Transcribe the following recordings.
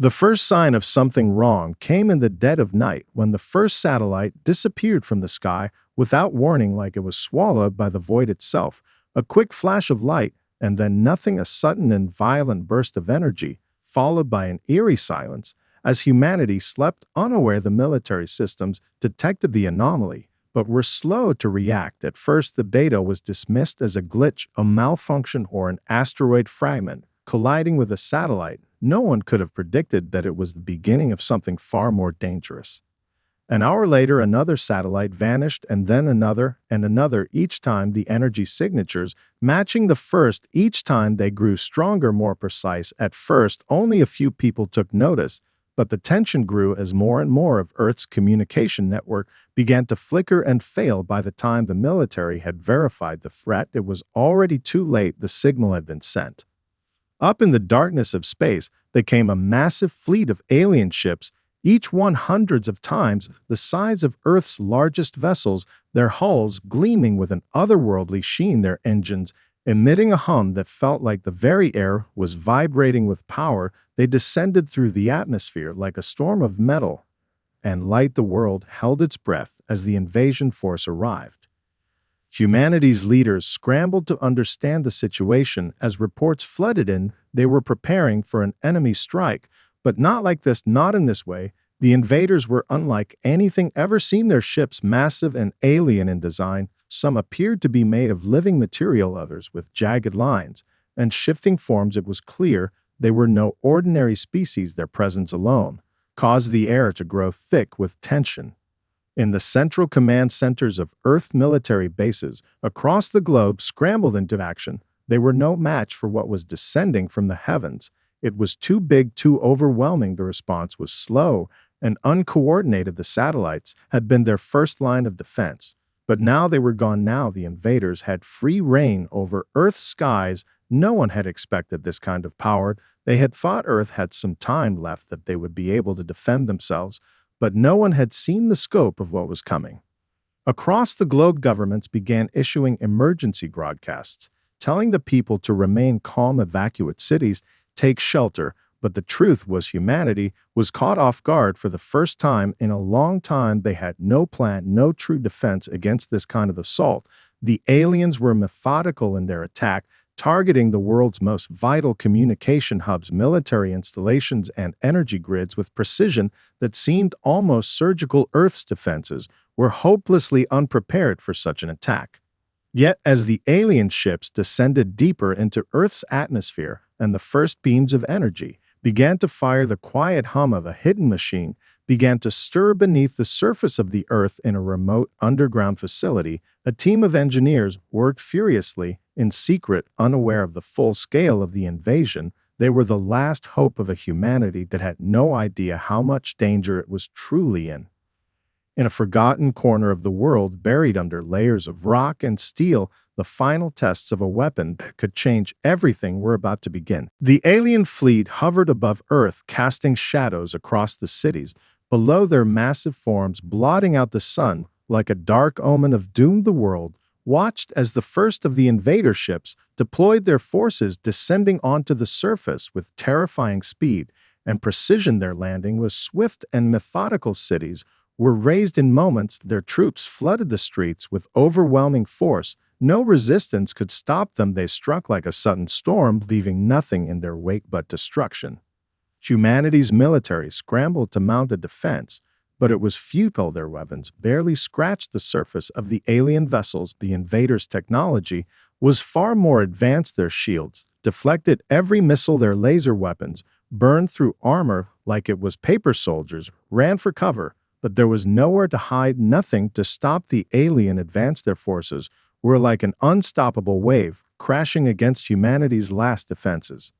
The first sign of something wrong came in the dead of night when the first satellite disappeared from the sky without warning, like it was swallowed by the void itself. A quick flash of light, and then nothing, a sudden and violent burst of energy, followed by an eerie silence. As humanity slept unaware, the military systems detected the anomaly, but were slow to react. At first, the data was dismissed as a glitch, a malfunction, or an asteroid fragment colliding with a satellite. No one could have predicted that it was the beginning of something far more dangerous. An hour later, another satellite vanished, and then another and another, each time the energy signatures matching the first. Each time they grew stronger, more precise. At first, only a few people took notice, but the tension grew as more and more of Earth's communication network began to flicker and fail. By the time the military had verified the threat, it was already too late. The signal had been sent. Up in the darkness of space, there came a massive fleet of alien ships, each one hundreds of times the size of Earth's largest vessels, their hulls gleaming with an otherworldly sheen, their engines emitting a hum that felt like the very air was vibrating with power. They descended through the atmosphere like a storm of metal and light. The world held its breath as the invasion force arrived. Humanity's leaders scrambled to understand the situation. As reports flooded in, they were preparing for an enemy strike, but not like this, not in this way. The invaders were unlike anything ever seen. Their ships massive and alien in design. Some appeared to be made of living material, others with jagged lines and shifting forms. It was clear they were no ordinary species. Their presence alone caused the air to grow thick with tension. In the central command centers of Earth military bases across the globe scrambled into action. They were no match for what was descending from the heavens. It was too big, too overwhelming. The response was slow and uncoordinated. The satellites had been their first line of defense, but now they were gone. Now the invaders had free reign over Earth's skies. No one had expected this kind of power. They had thought Earth had some time left, that they would be able to defend themselves, but no one had seen the scope of what was coming. Across the globe, governments began issuing emergency broadcasts, telling the people to remain calm, evacuate cities, take shelter. But the truth was, humanity was caught off guard for the first time in a long time. They had no plan, no true defense against this kind of assault. The aliens were methodical in their attack, targeting the world's most vital communication hubs, military installations, and energy grids with precision that seemed almost surgical. Earth's defenses were hopelessly unprepared for such an attack. Yet, as the alien ships descended deeper into Earth's atmosphere and the first beams of energy began to fire, the quiet hum of a hidden machine began to stir beneath the surface of the Earth. In a remote underground facility, a team of engineers worked furiously in secret, unaware of the full scale of the invasion. They were the last hope of a humanity that had no idea how much danger it was truly in. In a forgotten corner of the world, buried under layers of rock and steel, the final tests of a weapon that could change everything were about to begin. The alien fleet hovered above Earth, casting shadows across the cities below, their massive forms blotting out the sun like a dark omen of doom. The world watched as the first of the invader ships deployed their forces, descending onto the surface with terrifying speed and precision. Their landing was swift and methodical. Cities were razed in moments. Their troops flooded the streets with overwhelming force. No resistance could stop them. They struck like a sudden storm, leaving nothing in their wake but destruction. Humanity's military scrambled to mount a defense, but it was futile. Their weapons barely scratched the surface of the alien vessels. The invaders' technology was far more advanced. Their shields deflected every missile. Their laser weapons burned through armor like it was paper. Soldiers ran for cover, but there was nowhere to hide, nothing to stop the alien advance. Their forces were like an unstoppable wave crashing against humanity's last defenses.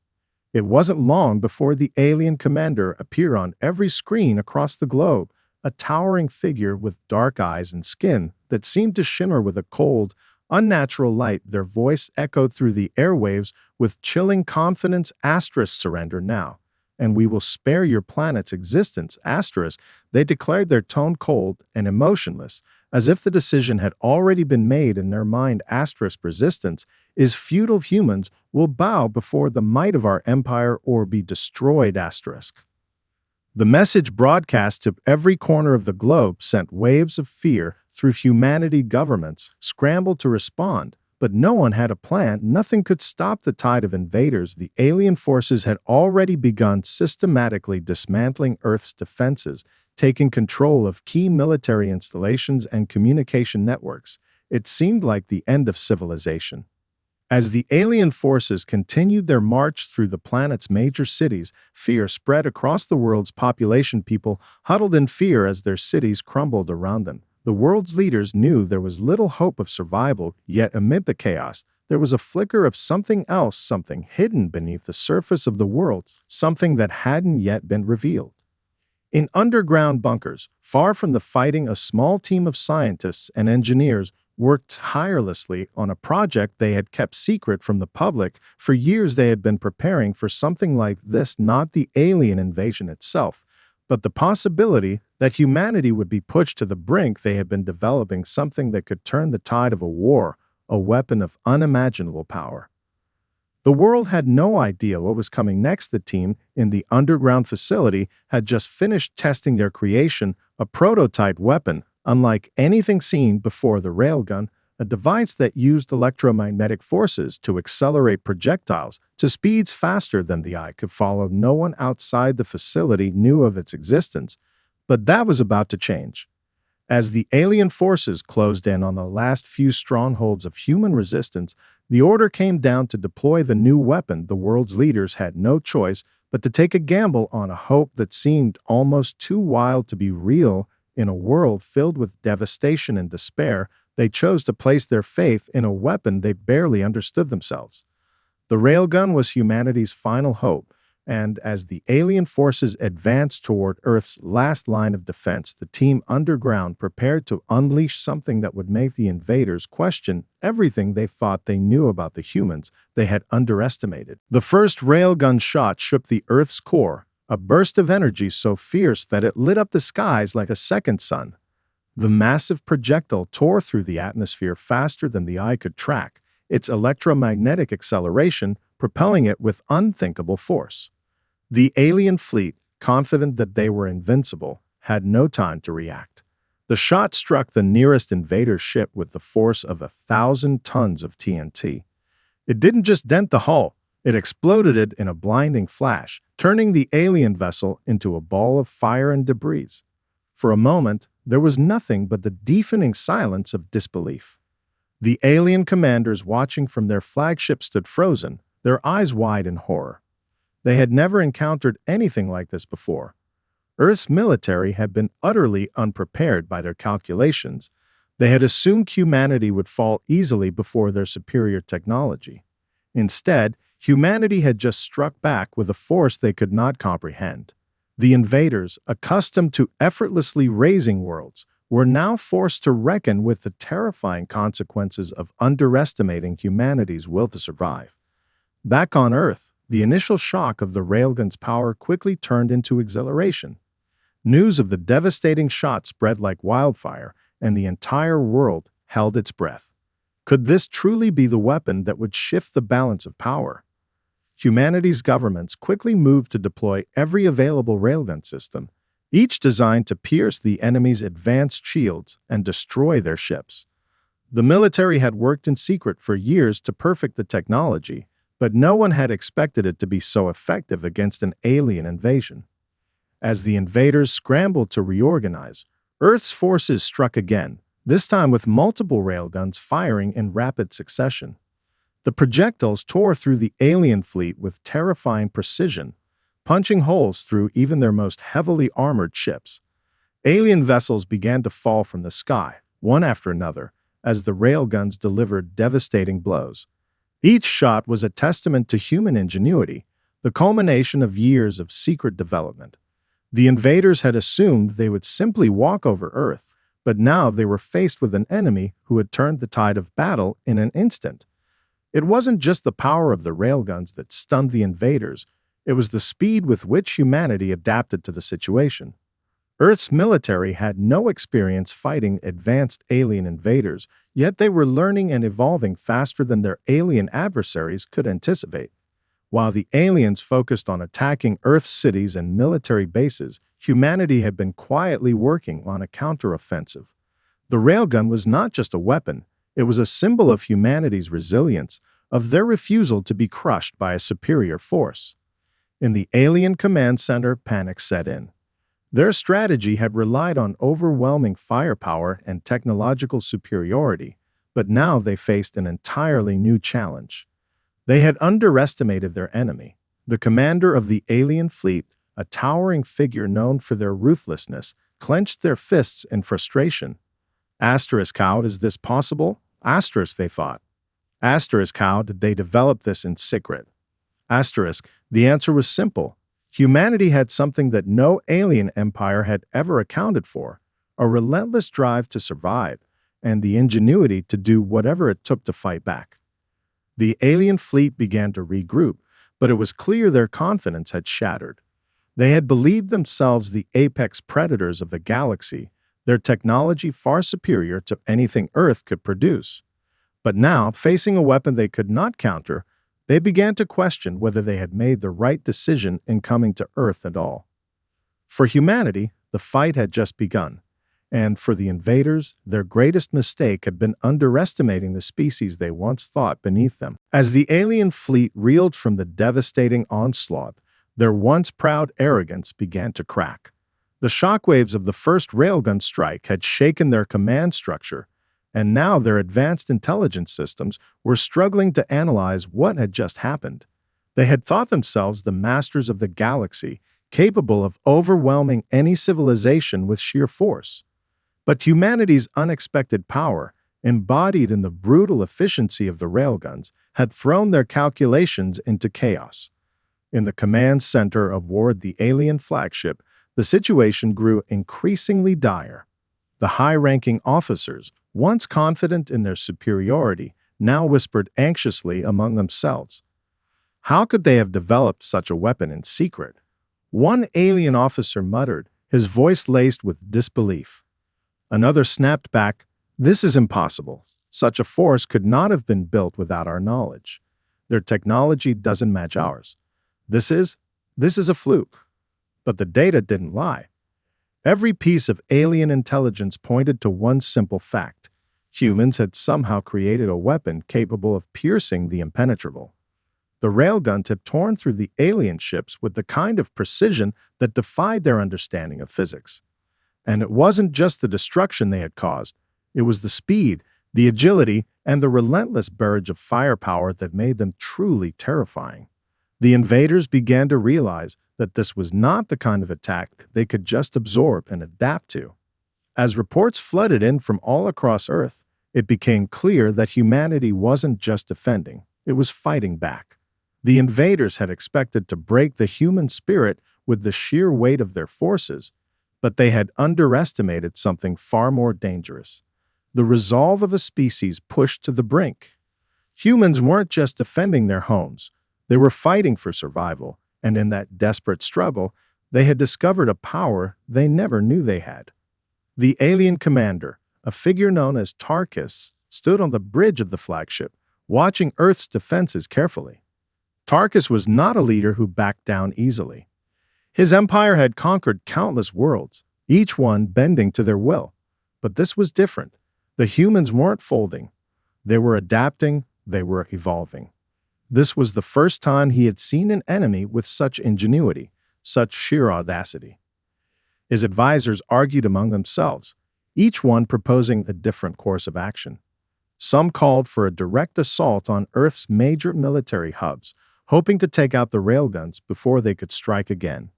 It wasn't long before the alien commander appeared on every screen across the globe, a towering figure with dark eyes and skin that seemed to shimmer with a cold, unnatural light. Their voice echoed through the airwaves with chilling confidence. Asterisk, surrender now, and we will spare your planet's existence. Asterisk, they declared, their tone cold and emotionless, as if the decision had already been made in their mind. Asterisk, resistance is futile. Humans will bow before the might of our empire or be destroyed. Asterisk. The message broadcast to every corner of the globe sent waves of fear through humanity. Governments scrambled to respond, but no one had a plan. Nothing could stop the tide of invaders. The alien forces had already begun systematically dismantling Earth's defenses, taking control of key military installations and communication networks. It seemed like the end of civilization. As the alien forces continued their march through the planet's major cities, fear spread across the world's population. People huddled in fear as their cities crumbled around them. The world's leaders knew there was little hope of survival, yet amid the chaos, there was a flicker of something else, something hidden beneath the surface of the world, something that hadn't yet been revealed. In underground bunkers, far from the fighting, a small team of scientists and engineers worked tirelessly on a project they had kept secret from the public. For years they had been preparing for something like this, not the alien invasion itself, but the possibility that humanity would be pushed to the brink. They had been developing something that could turn the tide of a war, a weapon of unimaginable power. The world had no idea what was coming next. The team in the underground facility had just finished testing their creation, a prototype weapon, unlike anything seen before. The Railgun, a device that used electromagnetic forces to accelerate projectiles to speeds faster than the eye could follow. No one outside the facility knew of its existence, but that was about to change. As the alien forces closed in on the last few strongholds of human resistance, the order came down to deploy the new weapon. The world's leaders had no choice but to take a gamble on a hope that seemed almost too wild to be real. In a world filled with devastation and despair, they chose to place their faith in a weapon they barely understood themselves. The Railgun was humanity's final hope, and as the alien forces advanced toward Earth's last line of defense, the team underground prepared to unleash something that would make the invaders question everything they thought they knew about the humans they had underestimated. The first Railgun shot shook the Earth's core, a burst of energy so fierce that it lit up the skies like a second sun. The massive projectile tore through the atmosphere faster than the eye could track, its electromagnetic acceleration propelling it with unthinkable force. The alien fleet, confident that they were invincible, had no time to react. The shot struck the nearest invader ship with the force of 1,000 tons of TNT. It didn't just dent the hull, it exploded it in a blinding flash, turning the alien vessel into a ball of fire and debris. For a moment, there was nothing but the deafening silence of disbelief. The alien commanders watching from their flagship stood frozen, their eyes wide in horror. They had never encountered anything like this before. Earth's military had been utterly unprepared by their calculations. They had assumed humanity would fall easily before their superior technology. Instead, humanity had just struck back with a force they could not comprehend. The invaders, accustomed to effortlessly razing worlds, were now forced to reckon with the terrifying consequences of underestimating humanity's will to survive. Back on Earth, the initial shock of the Railgun's power quickly turned into exhilaration. News of the devastating shot spread like wildfire, and the entire world held its breath. Could this truly be the weapon that would shift the balance of power? Humanity's governments quickly moved to deploy every available railgun system, each designed to pierce the enemy's advanced shields and destroy their ships. The military had worked in secret for years to perfect the technology, but no one had expected it to be so effective against an alien invasion. As the invaders scrambled to reorganize, Earth's forces struck again, this time with multiple railguns firing in rapid succession. The projectiles tore through the alien fleet with terrifying precision, punching holes through even their most heavily armored ships. Alien vessels began to fall from the sky, one after another, as the railguns delivered devastating blows. Each shot was a testament to human ingenuity, the culmination of years of secret development. The invaders had assumed they would simply walk over Earth, but now they were faced with an enemy who had turned the tide of battle in an instant. It wasn't just the power of the railguns that stunned the invaders, it was the speed with which humanity adapted to the situation. Earth's military had no experience fighting advanced alien invaders, yet they were learning and evolving faster than their alien adversaries could anticipate. While the aliens focused on attacking Earth's cities and military bases, humanity had been quietly working on a counteroffensive. The railgun was not just a weapon, it was a symbol of humanity's resilience, of their refusal to be crushed by a superior force. In the alien command center, panic set in. Their strategy had relied on overwhelming firepower and technological superiority, but now they faced an entirely new challenge. They had underestimated their enemy. The commander of the alien fleet, a towering figure known for their ruthlessness, clenched their fists in frustration. Asterisk, how is this possible? Asterisk, they thought. Asterisk, how did they develop this in secret? Asterisk, the answer was simple. Humanity had something that no alien empire had ever accounted for, a relentless drive to survive, and the ingenuity to do whatever it took to fight back. The alien fleet began to regroup, but it was clear their confidence had shattered. They had believed themselves the apex predators of the galaxy, their technology far superior to anything Earth could produce. But now, facing a weapon they could not counter, they began to question whether they had made the right decision in coming to Earth at all. For humanity, the fight had just begun, and for the invaders, their greatest mistake had been underestimating the species they once thought beneath them. As the alien fleet reeled from the devastating onslaught, their once proud arrogance began to crack. The shockwaves of the first railgun strike had shaken their command structure, and now their advanced intelligence systems were struggling to analyze what had just happened. They had thought themselves the masters of the galaxy, capable of overwhelming any civilization with sheer force. But humanity's unexpected power, embodied in the brutal efficiency of the railguns, had thrown their calculations into chaos. In the command center aboard the alien flagship, the situation grew increasingly dire. The high-ranking officers, once confident in their superiority, now whispered anxiously among themselves. How could they have developed such a weapon in secret? One alien officer muttered, his voice laced with disbelief. Another snapped back, "This is impossible. Such a force could not have been built without our knowledge. Their technology doesn't match ours. This is a fluke." But the data didn't lie. Every piece of alien intelligence pointed to one simple fact. Humans had somehow created a weapon capable of piercing the impenetrable. The railguns had torn through the alien ships with the kind of precision that defied their understanding of physics. And it wasn't just the destruction they had caused. It was the speed, the agility, and the relentless barrage of firepower that made them truly terrifying. The invaders began to realize that this was not the kind of attack they could just absorb and adapt to. As reports flooded in from all across Earth, it became clear that humanity wasn't just defending, it was fighting back. The invaders had expected to break the human spirit with the sheer weight of their forces, but they had underestimated something far more dangerous: the resolve of a species pushed to the brink. Humans weren't just defending their homes, they were fighting for survival, and in that desperate struggle, they had discovered a power they never knew they had. The alien commander, a figure known as Tarkus, stood on the bridge of the flagship, watching Earth's defenses carefully. Tarkus was not a leader who backed down easily. His empire had conquered countless worlds, each one bending to their will. But this was different. The humans weren't folding. They were adapting, they were evolving. This was the first time he had seen an enemy with such ingenuity, such sheer audacity. His advisors argued among themselves, each one proposing a different course of action. Some called for a direct assault on Earth's major military hubs, hoping to take out the railguns before they could strike again.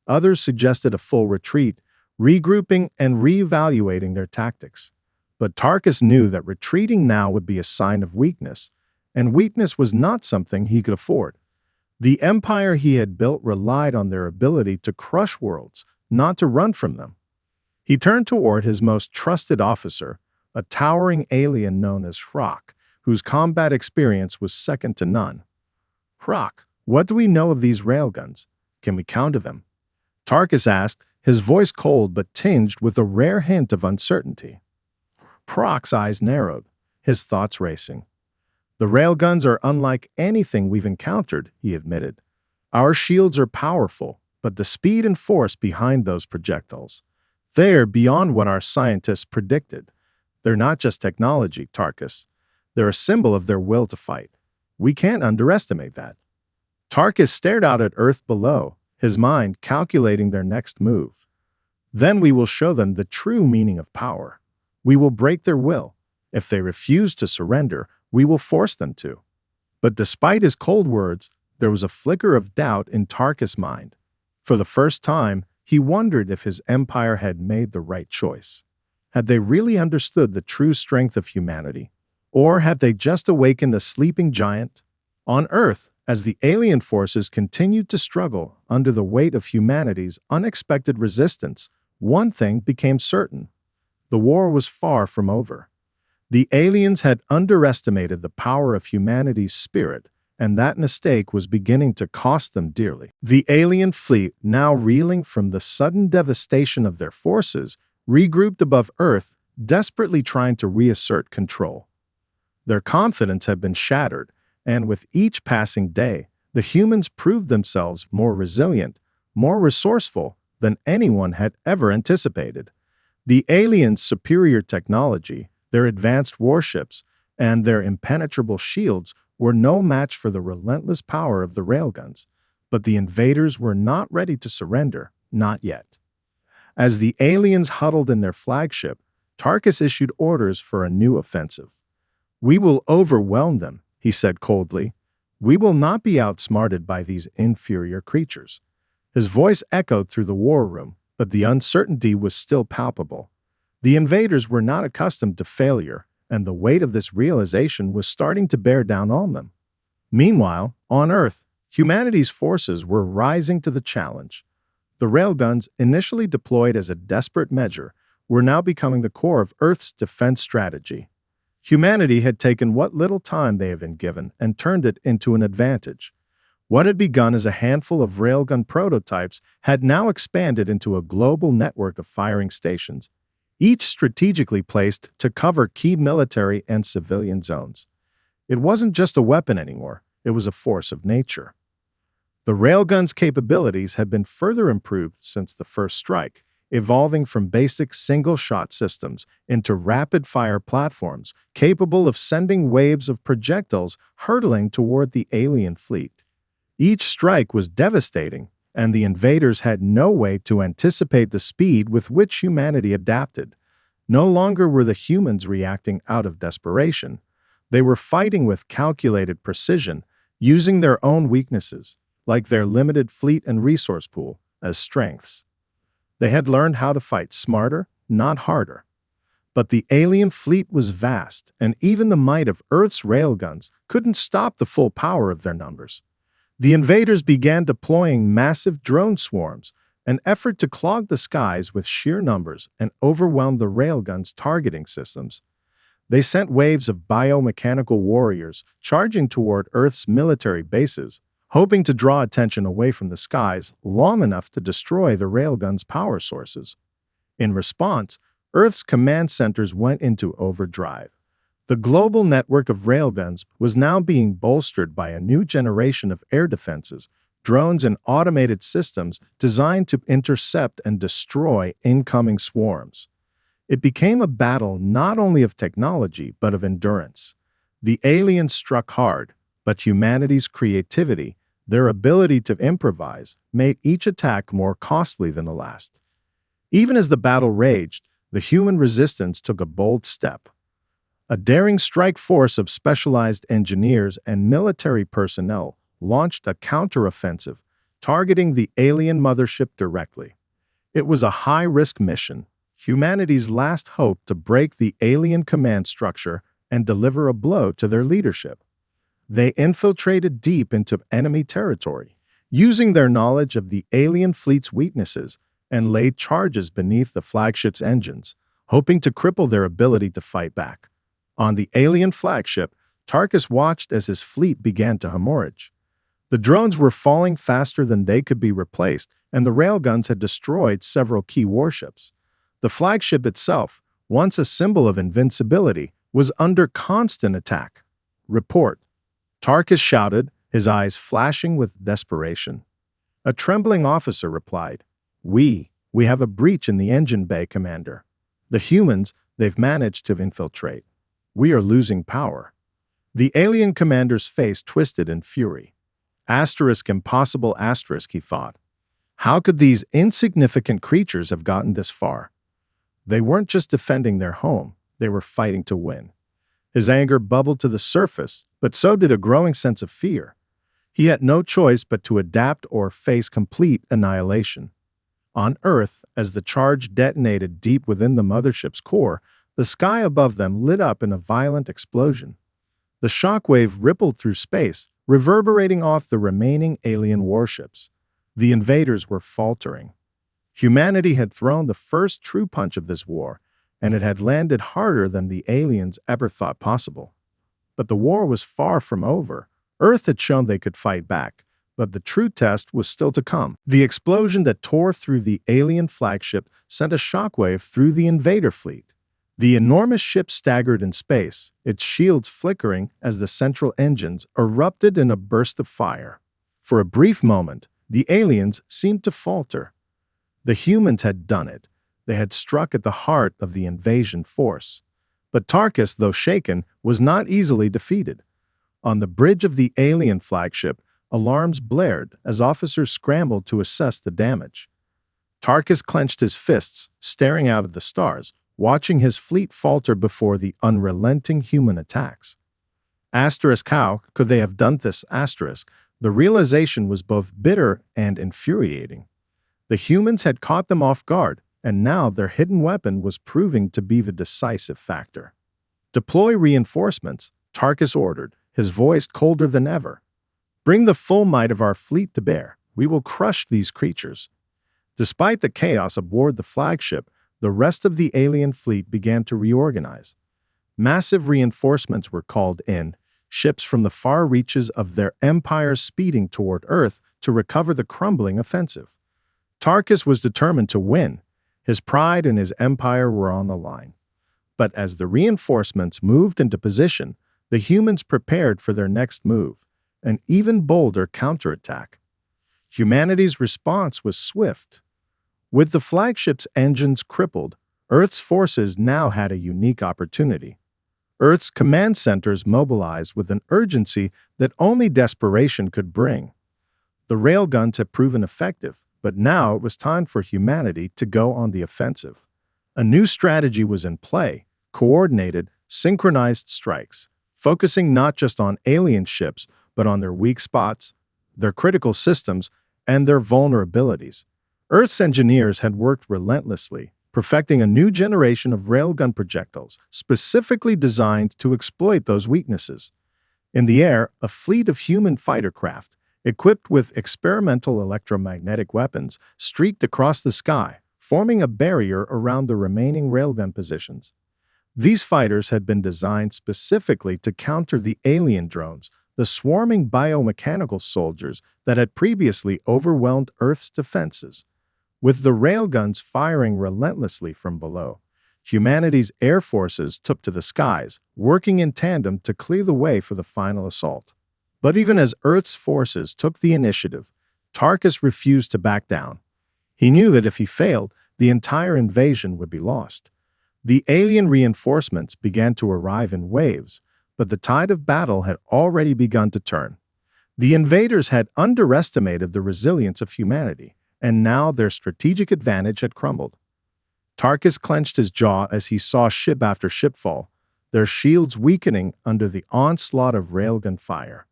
Others suggested a full retreat, regrouping and reevaluating their tactics. But Tarkus knew that retreating now would be a sign of weakness, and weakness was not something he could afford. The empire he had built relied on their ability to crush worlds, not to run from them. He turned toward his most trusted officer, a towering alien known as Hrock, whose combat experience was second to none. "Hrock, what do we know of these railguns? Can we counter them?" Tarkus asked, his voice cold but tinged with a rare hint of uncertainty. Hrock's eyes narrowed, his thoughts racing. The railguns are unlike anything we've encountered, he admitted. Our shields are powerful, but the speed and force behind those projectiles, they're beyond what our scientists predicted. They're not just technology, Tarkus. They're a symbol of their will to fight. We can't underestimate that. Tarkus stared out at Earth below, his mind calculating their next move. Then we will show them the true meaning of power. We will break their will. If they refuse to surrender, we will force them to. But despite his cold words, there was a flicker of doubt in Tarkus' mind. For the first time, he wondered if his empire had made the right choice. Had they really understood the true strength of humanity? Or had they just awakened a sleeping giant? On Earth, as the alien forces continued to struggle under the weight of humanity's unexpected resistance, one thing became certain. The war was far from over. The aliens had underestimated the power of humanity's spirit, and that mistake was beginning to cost them dearly. The alien fleet, now reeling from the sudden devastation of their forces, regrouped above Earth, desperately trying to reassert control. Their confidence had been shattered, and with each passing day, the humans proved themselves more resilient, more resourceful than anyone had ever anticipated. The aliens' superior technology, their advanced warships, and their impenetrable shields were no match for the relentless power of the railguns, but the invaders were not ready to surrender, not yet. As the aliens huddled in their flagship, Tarkus issued orders for a new offensive. "We will overwhelm them," he said coldly. "We will not be outsmarted by these inferior creatures." His voice echoed through the war room, but the uncertainty was still palpable. The invaders were not accustomed to failure, and the weight of this realization was starting to bear down on them. Meanwhile, on Earth, humanity's forces were rising to the challenge. The railguns, initially deployed as a desperate measure, were now becoming the core of Earth's defense strategy. Humanity had taken what little time they had been given and turned it into an advantage. What had begun as a handful of railgun prototypes had now expanded into a global network of firing stations, each strategically placed to cover key military and civilian zones. It wasn't just a weapon anymore, it was a force of nature. The railgun's capabilities had been further improved since the first strike, evolving from basic single-shot systems into rapid-fire platforms capable of sending waves of projectiles hurtling toward the alien fleet. Each strike was devastating, and the invaders had no way to anticipate the speed with which humanity adapted. No longer were the humans reacting out of desperation. They were fighting with calculated precision, using their own weaknesses, like their limited fleet and resource pool, as strengths. They had learned how to fight smarter, not harder. But the alien fleet was vast, and even the might of Earth's railguns couldn't stop the full power of their numbers. The invaders began deploying massive drone swarms, an effort to clog the skies with sheer numbers and overwhelm the railguns' targeting systems. They sent waves of biomechanical warriors charging toward Earth's military bases, hoping to draw attention away from the skies long enough to destroy the railguns' power sources. In response, Earth's command centers went into overdrive. The global network of railguns was now being bolstered by a new generation of air defenses, drones and automated systems designed to intercept and destroy incoming swarms. It became a battle not only of technology but of endurance. The aliens struck hard, but humanity's creativity, their ability to improvise, made each attack more costly than the last. Even as the battle raged, the human resistance took a bold step. A daring strike force of specialized engineers and military personnel launched a counteroffensive, targeting the alien mothership directly. It was a high-risk mission, humanity's last hope to break the alien command structure and deliver a blow to their leadership. They infiltrated deep into enemy territory, using their knowledge of the alien fleet's weaknesses, and laid charges beneath the flagship's engines, hoping to cripple their ability to fight back. On the alien flagship, Tarkus watched as his fleet began to hemorrhage. The drones were falling faster than they could be replaced, and the railguns had destroyed several key warships. The flagship itself, once a symbol of invincibility, was under constant attack. Report. Tarkus shouted, his eyes flashing with desperation. A trembling officer replied, We have a breach in the engine bay, Commander. The humans, they've managed to infiltrate. We are losing power. The alien commander's face twisted in fury. Impossible asterisk, he thought. How could these insignificant creatures have gotten this far? They weren't just defending their home, they were fighting to win. His anger bubbled to the surface, but so did a growing sense of fear. He had no choice but to adapt or face complete annihilation. On Earth, as the charge detonated deep within the mothership's core, the sky above them lit up in a violent explosion. The shockwave rippled through space, reverberating off the remaining alien warships. The invaders were faltering. Humanity had thrown the first true punch of this war, and it had landed harder than the aliens ever thought possible. But the war was far from over. Earth had shown they could fight back, but the true test was still to come. The explosion that tore through the alien flagship sent a shockwave through the invader fleet. The enormous ship staggered in space, its shields flickering as the central engines erupted in a burst of fire. For a brief moment, the aliens seemed to falter. The humans had done it. They had struck at the heart of the invasion force. But Tarkus, though shaken, was not easily defeated. On the bridge of the alien flagship, alarms blared as officers scrambled to assess the damage. Tarkus clenched his fists, staring out at the stars, watching his fleet falter before the unrelenting human attacks. How could they have done this? The realization was both bitter and infuriating. The humans had caught them off guard, and now their hidden weapon was proving to be the decisive factor. Deploy reinforcements, Tarkus ordered, his voice colder than ever. Bring the full might of our fleet to bear. We will crush these creatures. Despite the chaos aboard the flagship, the rest of the alien fleet began to reorganize. Massive reinforcements were called in, ships from the far reaches of their empires speeding toward Earth to recover the crumbling offensive. Tarkus was determined to win. His pride and his empire were on the line. But as the reinforcements moved into position, the humans prepared for their next move, an even bolder counterattack. Humanity's response was swift. With the flagship's engines crippled, Earth's forces now had a unique opportunity. Earth's command centers mobilized with an urgency that only desperation could bring. The railguns had proven effective, but now it was time for humanity to go on the offensive. A new strategy was in play: coordinated, synchronized strikes, focusing not just on alien ships, but on their weak spots, their critical systems, and their vulnerabilities. Earth's engineers had worked relentlessly, perfecting a new generation of railgun projectiles specifically designed to exploit those weaknesses. In the air, a fleet of human fighter craft, equipped with experimental electromagnetic weapons, streaked across the sky, forming a barrier around the remaining railgun positions. These fighters had been designed specifically to counter the alien drones, the swarming biomechanical soldiers that had previously overwhelmed Earth's defenses. With the railguns firing relentlessly from below, humanity's air forces took to the skies, working in tandem to clear the way for the final assault. But even as Earth's forces took the initiative, Tarkus refused to back down. He knew that if he failed, the entire invasion would be lost. The alien reinforcements began to arrive in waves, but the tide of battle had already begun to turn. The invaders had underestimated the resilience of humanity, and now their strategic advantage had crumbled. Tarkus clenched his jaw as he saw ship after ship fall, their shields weakening under the onslaught of railgun fire.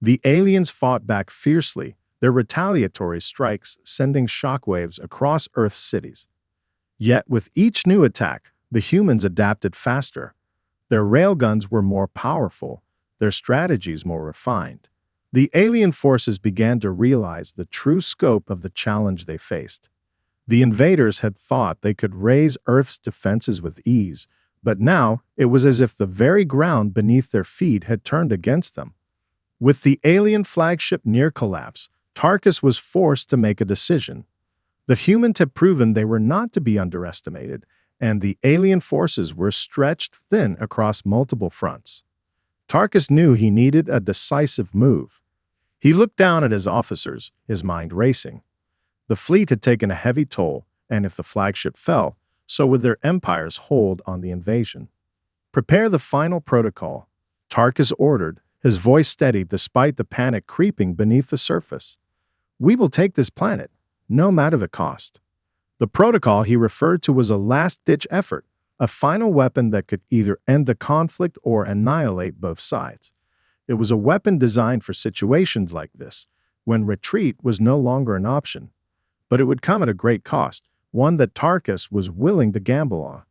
The aliens fought back fiercely, their retaliatory strikes sending shockwaves across Earth's cities. Yet with each new attack, the humans adapted faster. Their railguns were more powerful, their strategies more refined. The alien forces began to realize the true scope of the challenge they faced. The invaders had thought they could raise Earth's defenses with ease, but now it was as if the very ground beneath their feet had turned against them. With the alien flagship near collapse, Tarkus was forced to make a decision. The humans had proven they were not to be underestimated, and the alien forces were stretched thin across multiple fronts. Tarkus knew he needed a decisive move. He looked down at his officers, his mind racing. The fleet had taken a heavy toll, and if the flagship fell, so would their empire's hold on the invasion. Prepare the final protocol, Tarkus ordered, his voice steady despite the panic creeping beneath the surface. We will take this planet, no matter the cost. The protocol he referred to was a last-ditch effort, a final weapon that could either end the conflict or annihilate both sides. It was a weapon designed for situations like this, when retreat was no longer an option. But it would come at a great cost, one that Tarkus was willing to gamble on.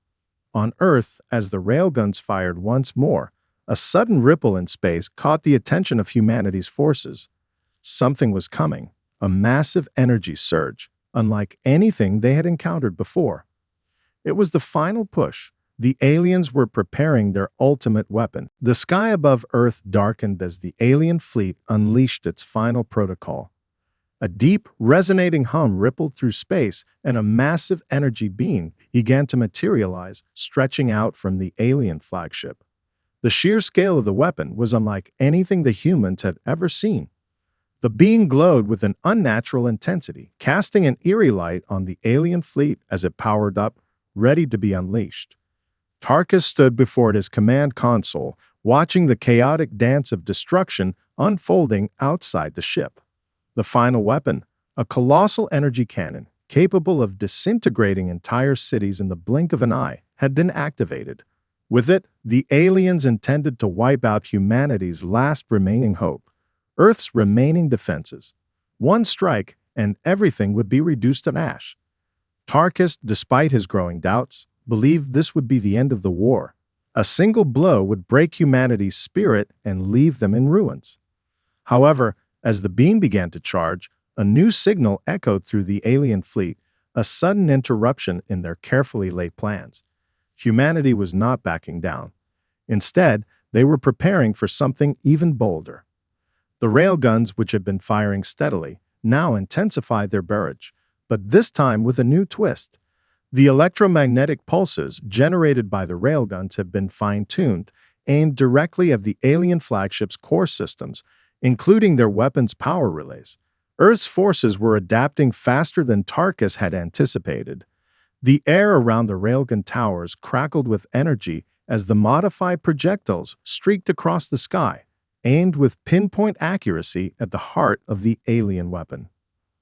On Earth, as the railguns fired once more, a sudden ripple in space caught the attention of humanity's forces. Something was coming, a massive energy surge, unlike anything they had encountered before. It was the final push. The aliens were preparing their ultimate weapon. The sky above Earth darkened as the alien fleet unleashed its final protocol. A deep, resonating hum rippled through space, and a massive energy beam began to materialize, stretching out from the alien flagship. The sheer scale of the weapon was unlike anything the humans had ever seen. The beam glowed with an unnatural intensity, casting an eerie light on the alien fleet as it powered up, ready to be unleashed. Tarkus stood before his command console, watching the chaotic dance of destruction unfolding outside the ship. The final weapon, a colossal energy cannon capable of disintegrating entire cities in the blink of an eye, had been activated. With it, the aliens intended to wipe out humanity's last remaining hope, Earth's remaining defenses. One strike, and everything would be reduced to ash. Tarkus, despite his growing doubts, believed this would be the end of the war. A single blow would break humanity's spirit and leave them in ruins. However, as the beam began to charge, a new signal echoed through the alien fleet, a sudden interruption in their carefully laid plans. Humanity was not backing down. Instead, they were preparing for something even bolder. The railguns, which had been firing steadily, now intensified their barrage, but this time with a new twist. The electromagnetic pulses generated by the railguns had been fine-tuned, aimed directly at the alien flagship's core systems, including their weapons' power relays. Earth's forces were adapting faster than Tarkus had anticipated. The air around the railgun towers crackled with energy as the modified projectiles streaked across the sky, aimed with pinpoint accuracy at the heart of the alien weapon.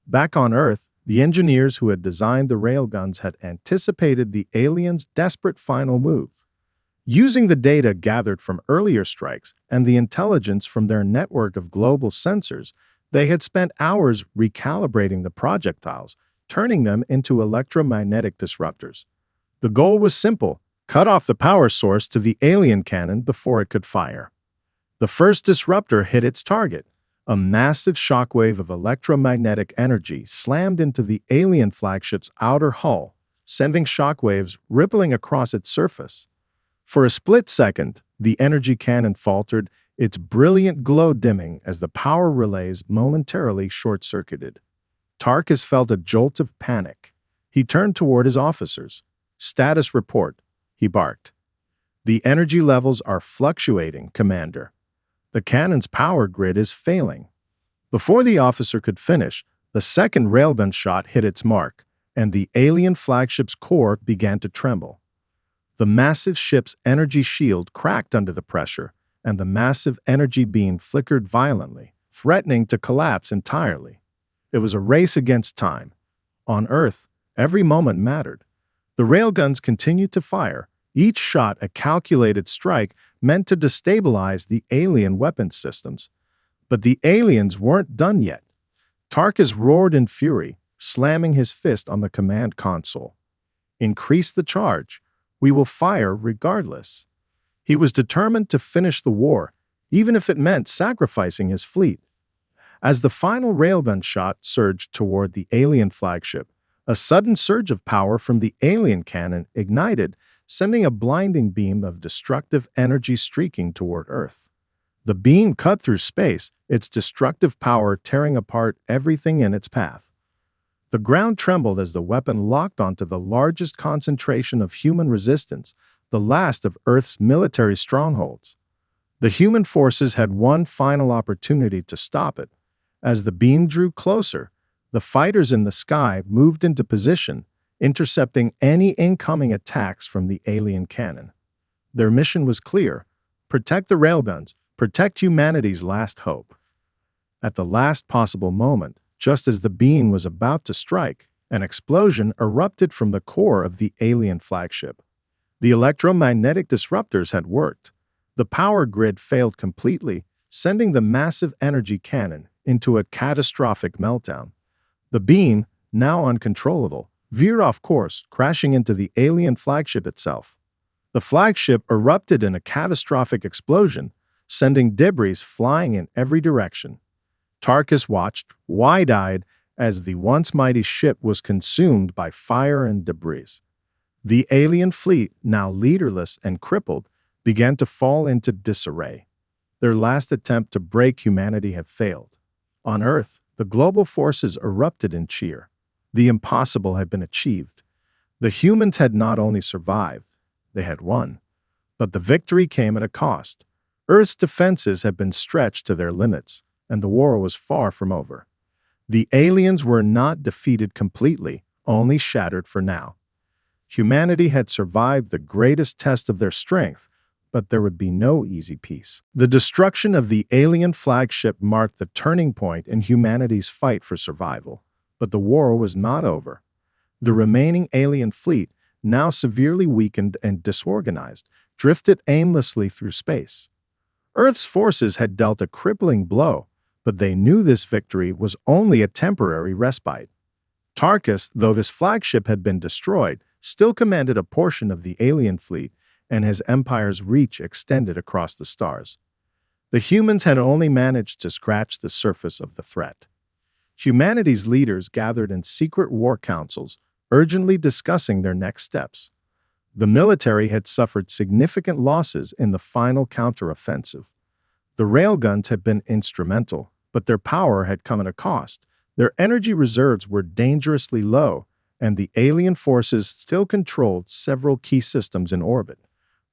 Back on Earth, the engineers who had designed the railguns had anticipated the aliens' desperate final move. Using the data gathered from earlier strikes and the intelligence from their network of global sensors, they had spent hours recalibrating the projectiles, turning them into electromagnetic disruptors. The goal was simple: cut off the power source to the alien cannon before it could fire. The first disruptor hit its target. A massive shockwave of electromagnetic energy slammed into the alien flagship's outer hull, sending shockwaves rippling across its surface. For a split second, the energy cannon faltered, its brilliant glow dimming as the power relays momentarily short-circuited. Tarkus felt a jolt of panic. He turned toward his officers. "Status report," he barked. "The energy levels are fluctuating, Commander. The cannon's power grid is failing." Before the officer could finish, the second railgun shot hit its mark, and the alien flagship's core began to tremble. The massive ship's energy shield cracked under the pressure, and the massive energy beam flickered violently, threatening to collapse entirely. It was a race against time. On Earth, every moment mattered. The railguns continued to fire, each shot a calculated strike meant to destabilize the alien weapons systems. But the aliens weren't done yet. Tarkus roared in fury, slamming his fist on the command console. "Increase the charge. We will fire regardless." He was determined to finish the war, even if it meant sacrificing his fleet. As the final railgun shot surged toward the alien flagship, a sudden surge of power from the alien cannon ignited, sending a blinding beam of destructive energy streaking toward Earth. The beam cut through space, its destructive power tearing apart everything in its path. The ground trembled as the weapon locked onto the largest concentration of human resistance, the last of Earth's military strongholds. The human forces had one final opportunity to stop it. As the beam drew closer, the fighters in the sky moved into position, intercepting any incoming attacks from the alien cannon. Their mission was clear: protect the railguns, protect humanity's last hope. At the last possible moment, just as the beam was about to strike, an explosion erupted from the core of the alien flagship. The electromagnetic disruptors had worked. The power grid failed completely, sending the massive energy cannon into a catastrophic meltdown. The beam, now uncontrollable, veered off course, crashing into the alien flagship itself. The flagship erupted in a catastrophic explosion, sending debris flying in every direction. Tarkus watched, wide-eyed, as the once mighty ship was consumed by fire and debris. The alien fleet, now leaderless and crippled, began to fall into disarray. Their last attempt to break humanity had failed. On Earth, the global forces erupted in cheer. The impossible had been achieved. The humans had not only survived, they had won. But the victory came at a cost. Earth's defenses had been stretched to their limits, and the war was far from over. The aliens were not defeated completely, only shattered for now. Humanity had survived the greatest test of their strength, but there would be no easy peace. The destruction of the alien flagship marked the turning point in humanity's fight for survival. But the war was not over. The remaining alien fleet, now severely weakened and disorganized, drifted aimlessly through space. Earth's forces had dealt a crippling blow, but they knew this victory was only a temporary respite. Tarkus, though his flagship had been destroyed, still commanded a portion of the alien fleet, and his empire's reach extended across the stars. The humans had only managed to scratch the surface of the threat. Humanity's leaders gathered in secret war councils, urgently discussing their next steps. The military had suffered significant losses in the final counteroffensive. The railguns had been instrumental, but their power had come at a cost. Their energy reserves were dangerously low, and the alien forces still controlled several key systems in orbit.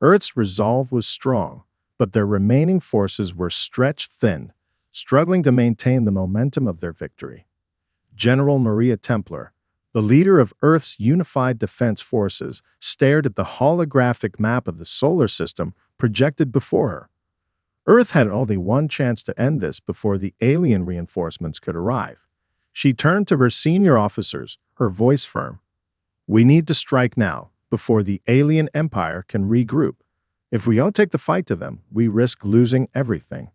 Earth's resolve was strong, but their remaining forces were stretched thin, struggling to maintain the momentum of their victory. General Maria Templar, the leader of Earth's unified defense forces, stared at the holographic map of the solar system projected before her. Earth had only one chance to end this before the alien reinforcements could arrive. She turned to her senior officers, her voice firm. "We need to strike now, before the alien empire can regroup. If we don't take the fight to them, we risk losing everything."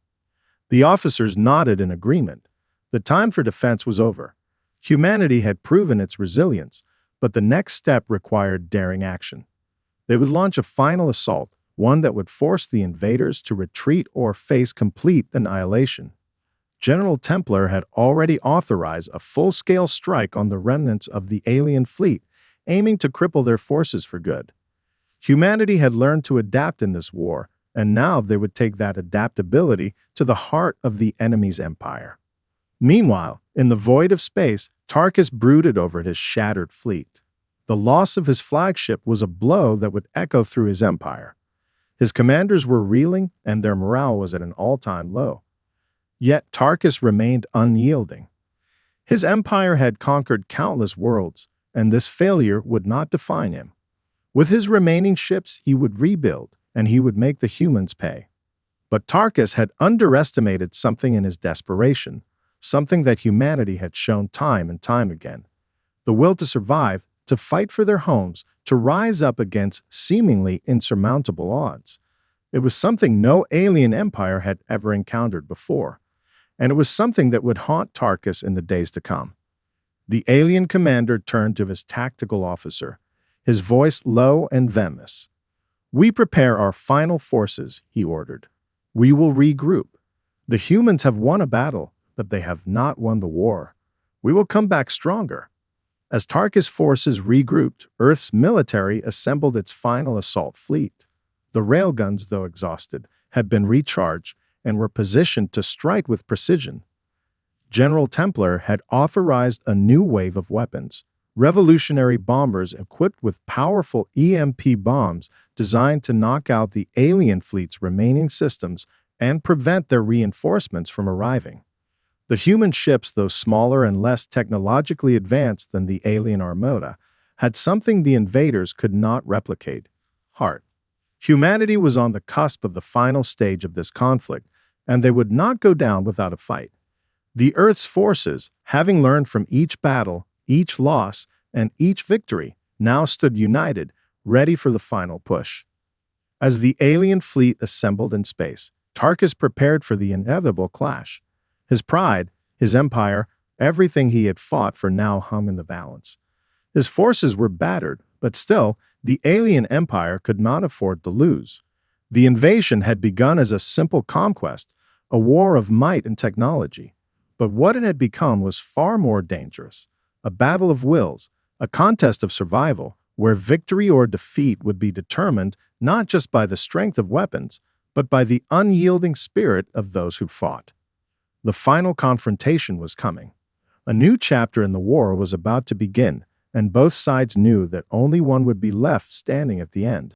The officers nodded in agreement. The time for defense was over. Humanity had proven its resilience, but the next step required daring action. They would launch a final assault, one that would force the invaders to retreat or face complete annihilation. General Templar had already authorized a full-scale strike on the remnants of the alien fleet, aiming to cripple their forces for good. Humanity had learned to adapt in this war, and now they would take that adaptability to the heart of the enemy's empire. Meanwhile, in the void of space, Tarkus brooded over his shattered fleet. The loss of his flagship was a blow that would echo through his empire. His commanders were reeling, and their morale was at an all-time low. Yet Tarkus remained unyielding. His empire had conquered countless worlds, and this failure would not define him. With his remaining ships, he would rebuild, and he would make the humans pay. But Tarkus had underestimated something in his desperation, something that humanity had shown time and time again: the will to survive, to fight for their homes, to rise up against seemingly insurmountable odds. It was something no alien empire had ever encountered before, and it was something that would haunt Tarkus in the days to come. The alien commander turned to his tactical officer, his voice low and venomous. "We prepare our final forces," he ordered. "We will regroup. The humans have won a battle, but they have not won the war. We will come back stronger." As Tarkus' forces regrouped, Earth's military assembled its final assault fleet. The railguns, though exhausted, had been recharged and were positioned to strike with precision. General Templar had authorized a new wave of weapons, revolutionary bombers equipped with powerful EMP bombs designed to knock out the alien fleet's remaining systems and prevent their reinforcements from arriving. The human ships, though smaller and less technologically advanced than the alien armada, had something the invaders could not replicate: heart. Humanity was on the cusp of the final stage of this conflict, and they would not go down without a fight. The Earth's forces, having learned from each battle, each loss, and each victory, now stood united, ready for the final push. As the alien fleet assembled in space, Tarkus prepared for the inevitable clash. His pride, his empire, everything he had fought for now hung in the balance. His forces were battered, but still, the alien empire could not afford to lose. The invasion had begun as a simple conquest, a war of might and technology. But what it had become was far more dangerous: a battle of wills, a contest of survival, where victory or defeat would be determined not just by the strength of weapons, but by the unyielding spirit of those who fought. The final confrontation was coming. A new chapter in the war was about to begin, and both sides knew that only one would be left standing at the end.